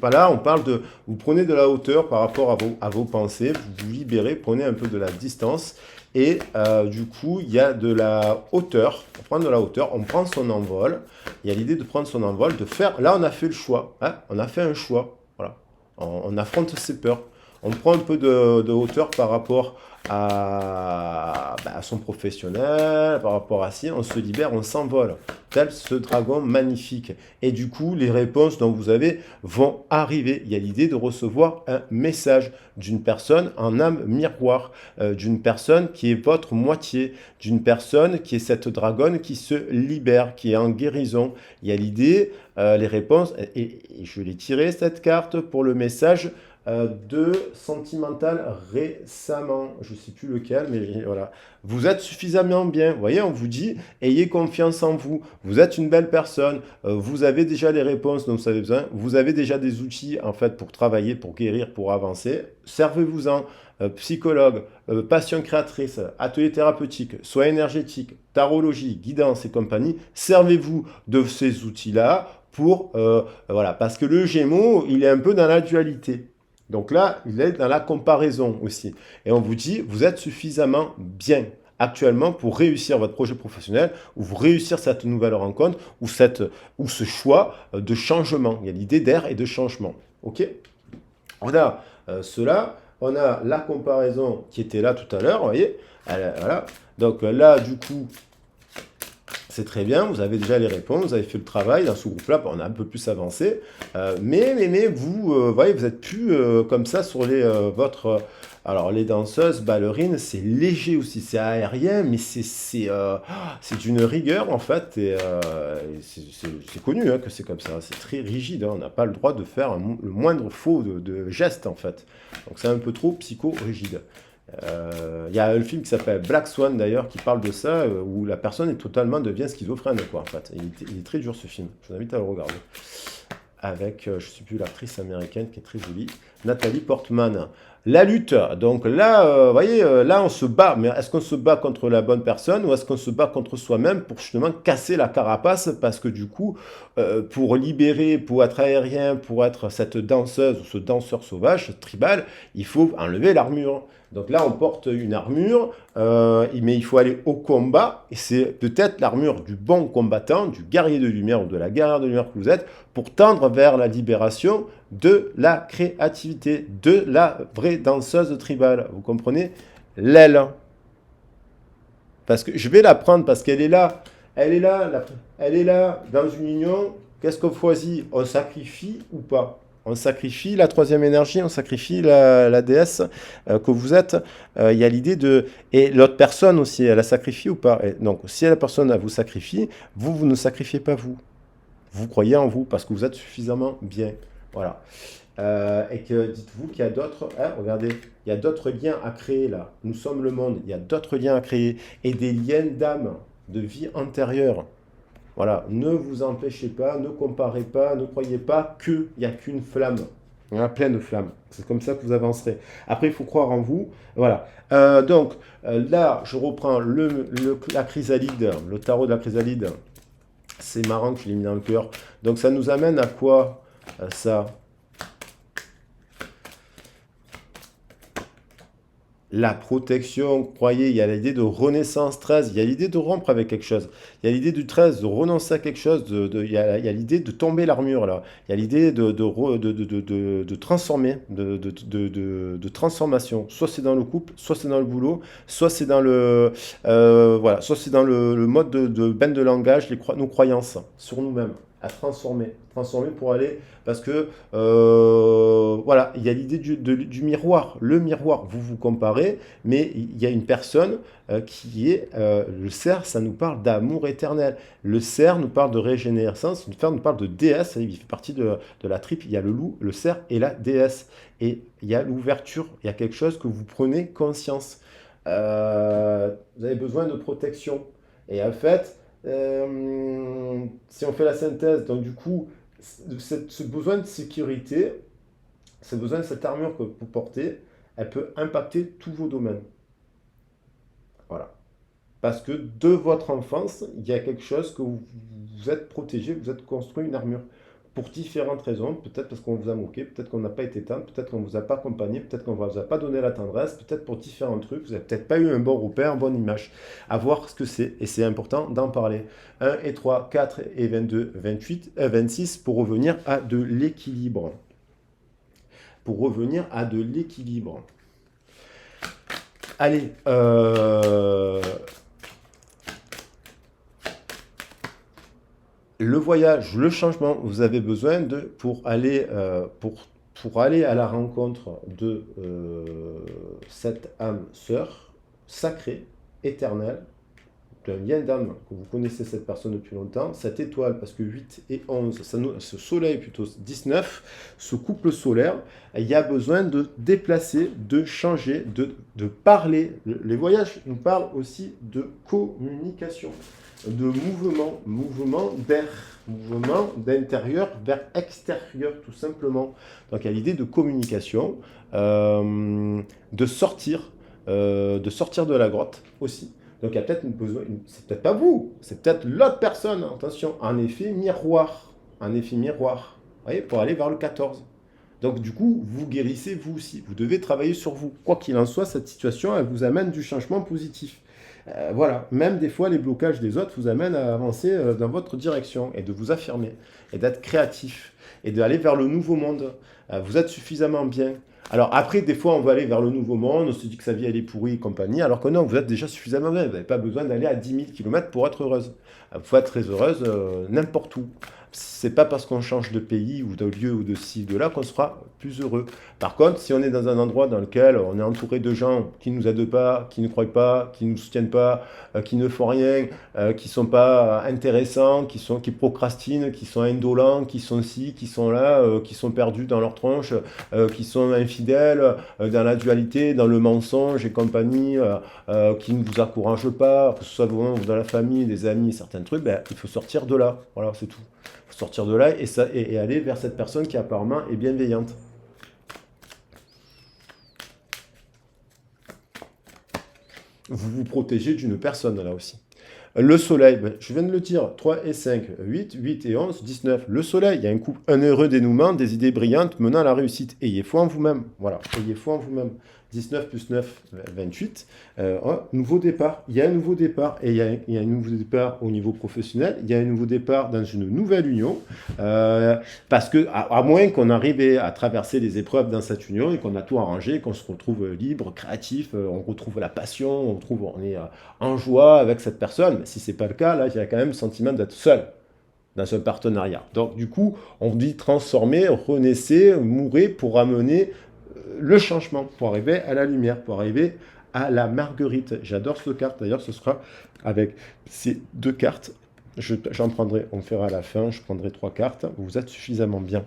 Là, on parle de, vous prenez de la hauteur par rapport à vos pensées, vous vous libérez, prenez un peu de la distance, et du coup, il y a de la hauteur, on prend de la hauteur, on prend son envol, il y a l'idée de prendre son envol, de faire, là on a fait le choix, hein, on a fait un choix, voilà, on affronte ses peurs, on prend un peu de hauteur par rapport à son professionnel, par rapport à si, on se libère, on s'envole, tel ce dragon magnifique. Et du coup, les réponses dont vous avez vont arriver. Il y a l'idée de recevoir un message d'une personne en âme miroir, d'une personne qui est votre moitié, d'une personne qui est cette dragonne qui se libère, qui est en guérison. Il y a l'idée, les réponses, et je l'ai tiré cette carte pour le message de sentimental récemment. Je ne sais plus lequel, mais voilà. Vous êtes suffisamment bien. Vous voyez, on vous dit, ayez confiance en vous. Vous êtes une belle personne. Vous avez déjà les réponses dont vous avez besoin. Vous avez déjà des outils, en fait, pour travailler, pour guérir, pour avancer. Servez-vous-en. Psychologue, passion créatrice, atelier thérapeutique, soins énergétiques, tarologie, guidance et compagnie. Servez-vous de ces outils-là pour, voilà, parce que le Gémeaux, il est un peu dans la dualité. Donc là, il est dans la comparaison aussi. Et on vous dit, vous êtes suffisamment bien actuellement pour réussir votre projet professionnel ou vous réussir cette nouvelle rencontre ou ce choix de changement. Il y a l'idée d'air et de changement. Ok. On a cela, on a la comparaison qui était là tout à l'heure, vous voyez. Voilà. Donc là, du coup, c'est très bien, vous avez déjà les réponses, vous avez fait le travail. Dans ce groupe-là, on a un peu plus avancé. Mais vous, voyez, vous êtes plus comme ça sur alors, les danseuses, ballerines, c'est léger aussi, c'est aérien, mais c'est d'une rigueur, en fait. Et c'est connu que c'est comme ça, c'est très rigide. On n'a pas le droit de faire le moindre faux de geste, en fait. Donc, c'est un peu trop psycho-rigide. Il y a un film qui s'appelle Black Swan d'ailleurs qui parle de ça où la personne est totalement devient schizophrène quoi en fait. Il est très dur ce film, je vous invite à le regarder avec je ne sais plus l'actrice américaine qui est très jolie, Nathalie Portman. La lutte, donc là, vous voyez, là on se bat, mais est-ce qu'on se bat contre la bonne personne ou est-ce qu'on se bat contre soi-même pour justement casser la carapace parce que du coup, pour libérer, pour être aérien, pour être cette danseuse ou ce danseur sauvage, tribal, il faut enlever l'armure. Donc là, on porte une armure, mais il faut aller au combat, et c'est peut-être l'armure du bon combattant, du guerrier de lumière ou de la guerrière de lumière que vous êtes, pour tendre vers la libération de la créativité, de la vraie danseuse tribale. Vous comprenez? L'aile. Parce que je vais la prendre parce qu'elle est là. Elle est là, elle est là, dans une union. Qu'est-ce qu'on choisit? On sacrifie ou pas? On sacrifie la troisième énergie, on sacrifie la déesse que vous êtes. Il y a l'idée de... Et l'autre personne aussi, elle la sacrifie ou pas? Et donc, si la personne elle vous sacrifie, vous ne sacrifiez pas vous. Vous croyez en vous parce que vous êtes suffisamment bien. Voilà. Et que dites-vous qu'il y a d'autres... Hein, regardez, il y a d'autres liens à créer là. Nous sommes le monde. Il y a d'autres liens à créer. Et des liens d'âme, de vie antérieure. Voilà, ne vous empêchez pas, ne comparez pas, ne croyez pas qu'il n'y a qu'une flamme. Il y en a plein de flammes. C'est comme ça que vous avancerez. Après, il faut croire en vous. Voilà. Donc, là, je reprends la chrysalide, le tarot de la chrysalide. C'est marrant que je l'ai mis dans le cœur. Donc, ça nous amène à quoi, ça? La protection, croyez, il y a l'idée de renaissance 13, il y a l'idée de rompre avec quelque chose, il y a l'idée du 13 de renoncer à quelque chose, il y a l'idée de tomber l'armure là, il y a l'idée de transformer, de transformation, soit c'est dans le couple, soit c'est dans le boulot, soit c'est dans voilà, soit c'est dans le mode de langage, nos croyances sur nous-mêmes, à transformer pour aller, parce que voilà, il y a l'idée du miroir, le miroir, vous vous comparez, mais il y a une personne qui est, le cerf, ça nous parle d'amour éternel, le cerf nous parle de régénérescence, le cerf nous parle de déesse, il fait partie de la tripe, il y a le loup, le cerf et la déesse, et il y a l'ouverture, il y a quelque chose que vous prenez conscience, vous avez besoin de protection, et en fait, si on fait la synthèse, donc du coup, ce besoin de sécurité, ce besoin de cette armure que vous portez, elle peut impacter tous vos domaines. Voilà. Parce que de votre enfance, il y a quelque chose que vous êtes protégé, vous êtes construit une armure. Pour différentes raisons, peut-être parce qu'on vous a moqué, peut-être qu'on n'a pas été tendre, peut-être qu'on ne vous a pas accompagné, peut-être qu'on ne vous a pas donné la tendresse, peut-être pour différents trucs, vous n'avez peut-être pas eu un bon repère, une bonne image. À voir ce que c'est, et c'est important d'en parler. 1 et 3, 4 et 22, 28, 26, pour revenir à de l'équilibre. pour revenir à de l'équilibre. Allez, le voyage, le changement, vous avez besoin pour aller à la rencontre de cette âme sœur, sacrée, éternelle, d'un lien d'âme, que vous connaissez cette personne depuis longtemps, cette étoile, parce que 8 et 11, ce soleil plutôt 19, ce couple solaire, il y a besoin de déplacer, de changer, de parler. Les voyages nous parlent aussi de communication, de mouvement d'air, mouvement d'intérieur vers extérieur, tout simplement. Donc il y a l'idée de communication, de sortir de la grotte aussi. Donc il y a peut-être besoin, c'est peut-être pas vous, c'est peut-être l'autre personne, attention, un effet miroir, vous voyez, pour aller vers le 14. Donc du coup, vous guérissez vous aussi, vous devez travailler sur vous. Quoi qu'il en soit, cette situation, elle vous amène du changement positif. Voilà, même des fois, les blocages des autres vous amènent à avancer dans votre direction et de vous affirmer, et d'être créatif, et d'aller vers le nouveau monde. Vous êtes suffisamment bien. Alors après, des fois, on va aller vers le nouveau monde, on se dit que sa vie, elle est pourrie et compagnie, alors que non, vous êtes déjà suffisamment bien. Vous n'avez pas besoin d'aller à 10 000 km pour être heureuse. Vous pouvez être très heureuse n'importe où. C'est pas parce qu'on change de pays ou de lieu ou de ci, de là qu'on sera plus heureux. Par contre, si on est dans un endroit dans lequel on est entouré de gens qui ne nous aident pas, qui ne croient pas, qui ne nous soutiennent pas, qui ne font rien, qui ne sont pas intéressants, qui procrastinent, qui sont indolents, qui sont ci, qui sont là, qui sont perdus dans leur tronche, qui sont infidèles, dans la dualité, dans le mensonge et compagnie, qui ne vous encouragent pas, que ce soit vous dans la famille, des amis, certains trucs, ben, il faut sortir de là. Voilà, c'est tout. Il faut sortir de là et aller vers cette personne qui apparemment est bienveillante. Vous vous protégez d'une personne là aussi. Le soleil, ben, je viens de le dire, 3 et 5, 8 et 11, 19. Le soleil, il y a un heureux dénouement, des idées brillantes menant à la réussite. Ayez foi en vous-même. Voilà, ayez foi en vous-même. 19 plus 9, 28. Nouveau départ. Il y a un nouveau départ. Et il y a un nouveau départ au niveau professionnel. Il y a un nouveau départ dans une nouvelle union. Parce que, à moins qu'on arrive à traverser les épreuves dans cette union et qu'on a tout arrangé, qu'on se retrouve libre, créatif, on retrouve la passion, on est en joie avec cette personne. Mais si ce n'est pas le cas, là, il y a quand même le sentiment d'être seul dans un partenariat. Donc, du coup, on dit transformer, renaissez, mourrez pour amener le changement, pour arriver à la lumière, pour arriver à la marguerite. J'adore cette carte, d'ailleurs ce sera avec ces 2 cartes. J'en prendrai, on fera à la fin, je prendrai 3 cartes, vous êtes suffisamment bien.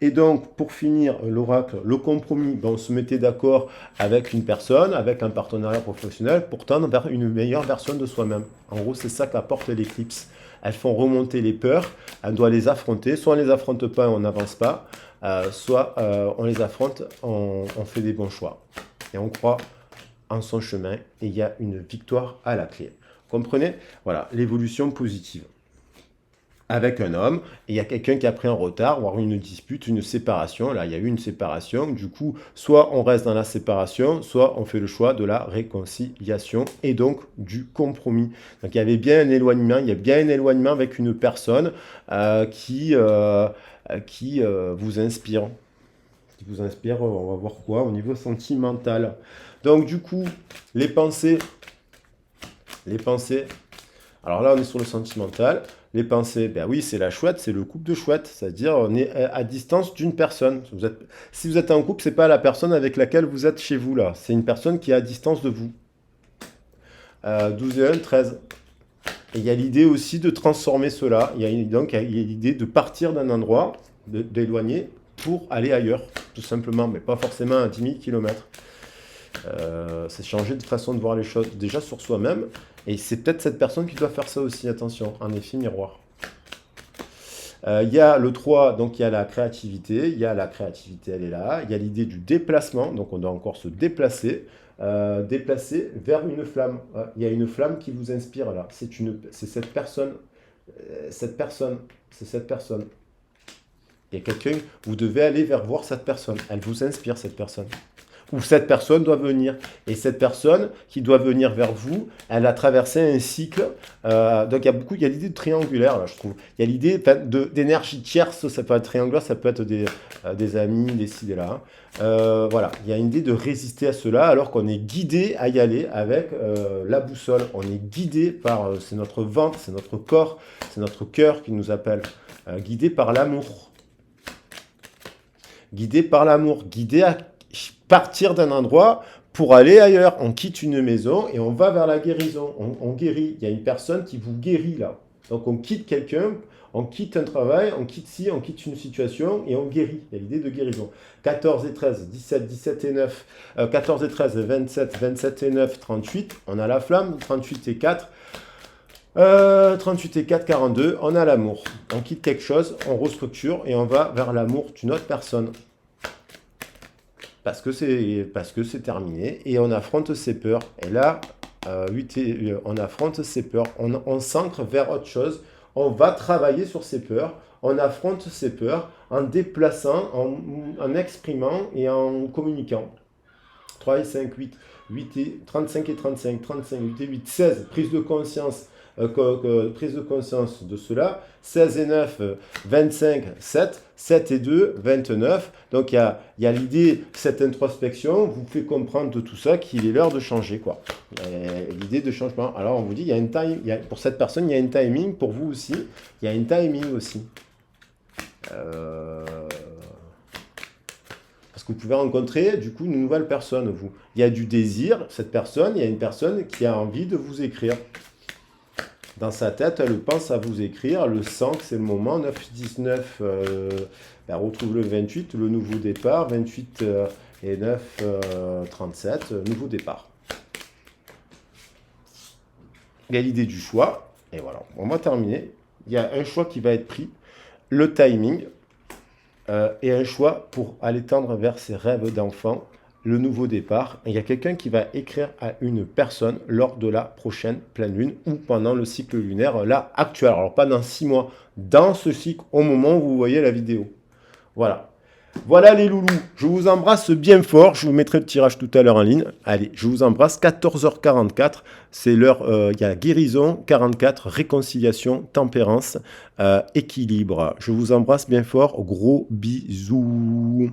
Et donc, pour finir, l'oracle, le compromis, ben, on se mettait d'accord avec une personne, avec un partenariat professionnel, pour tendre vers une meilleure version de soi-même. En gros, c'est ça qu'apporte l'éclipse. Elles font remonter les peurs, on doit les affronter. Soit on ne les affronte pas et on n'avance pas, soit on les affronte, on fait des bons choix. Et on croit en son chemin et il y a une victoire à la clé. Comprenez? Voilà, l'évolution positive. Avec un homme, et il y a quelqu'un qui a pris un retard, voire une dispute, une séparation. Là, il y a eu une séparation. Du coup, soit on reste dans la séparation, soit on fait le choix de la réconciliation et donc du compromis. Donc, il y avait bien un éloignement, il y a bien un éloignement avec une personne qui vous inspire. Qui vous inspire, on va voir quoi, au niveau sentimental. Donc, du coup, les pensées. Alors là, on est sur le sentimental. Les pensées, ben oui, c'est la chouette, c'est le couple de chouette, c'est-à-dire on est à distance d'une personne. Si vous êtes en couple, c'est pas la personne avec laquelle vous êtes chez vous là, c'est une personne qui est à distance de vous. 12 et 1, 13. Et il y a l'idée aussi de transformer cela, il y a l'idée de partir d'un endroit, d'éloigner pour aller ailleurs, tout simplement, mais pas forcément à 10 000 km. C'est changer de façon de voir les choses déjà sur soi-même. Et c'est peut-être cette personne qui doit faire ça aussi, attention, un effet miroir. Il y a le 3, donc il y a la créativité. Il y a la créativité, elle est là. Il y a l'idée du déplacement, donc on doit encore se déplacer. Déplacer vers une flamme. Il y a une flamme qui vous inspire là. C'est cette personne. C'est cette personne. Il y a quelqu'un, vous devez aller voir cette personne. Elle vous inspire, cette personne. où cette personne doit venir. Et cette personne qui doit venir vers vous, elle a traversé un cycle. Donc il y a l'idée de triangulaire, là, je trouve. Il y a l'idée d'énergie tierce, ça peut être triangulaire, ça peut être des amis, des ci, des là. Voilà, il y a une idée de résister à cela, alors qu'on est guidé à y aller avec la boussole. On est guidé par, c'est notre ventre, c'est notre corps, c'est notre cœur qui nous appelle. Guidé par l'amour. Guidé par l'amour, guidé à partir d'un endroit pour aller ailleurs. On quitte une maison et on va vers la guérison. On guérit. Il y a une personne qui vous guérit là. Donc on quitte quelqu'un, on quitte un travail, on quitte on quitte une situation et on guérit. Il y a l'idée de guérison. 14 et 13, 17, 17 et 9, 14 et 13, 27, 27 et 9, 38. On a la flamme, 38 et 4. 38 et 4, 42, on a l'amour. On quitte quelque chose, on restructure et on va vers l'amour d'une autre personne. Parce que c'est terminé et on affronte ses peurs. Et là, on affronte ses peurs. On s'ancre vers autre chose. On va travailler sur ses peurs. On affronte ses peurs en déplaçant, en exprimant et en communiquant. 3 et 5, 8. 8 et 35 et 35, 35, 8 et 8, 16. Prise de conscience. Prise de conscience de cela, 16 et 9, 25, 7, 7 et 2, 29. Donc il y a l'idée, cette introspection vous fait comprendre de tout ça qu'il est l'heure de changer, quoi. L'idée de changement. Alors on vous dit, pour cette personne, il y a une timing, pour vous aussi, il y a une timing aussi. Parce que vous pouvez rencontrer du coup une nouvelle personne, vous. Il y a du désir, cette personne, il y a une personne qui a envie de vous écrire. Dans sa tête, elle pense à vous écrire, elle sent que c'est le moment. 9, 19, elle retrouve le 28, le nouveau départ. 28 et 9, 37, nouveau départ. Il y a l'idée du choix. Et voilà, on va terminer. Il y a un choix qui va être pris, le timing, et un choix pour aller tendre vers ses rêves d'enfant. Le nouveau départ. Et il y a quelqu'un qui va écrire à une personne lors de la prochaine pleine lune ou pendant le cycle lunaire là actuel. Alors pas dans 6 mois, dans ce cycle au moment où vous voyez la vidéo. Voilà. Voilà les loulous. Je vous embrasse bien fort. Je vous mettrai le tirage tout à l'heure en ligne. Allez, je vous embrasse. 14h44. C'est l'heure, il y a guérison. 44, réconciliation, tempérance, équilibre. Je vous embrasse bien fort. Gros bisous.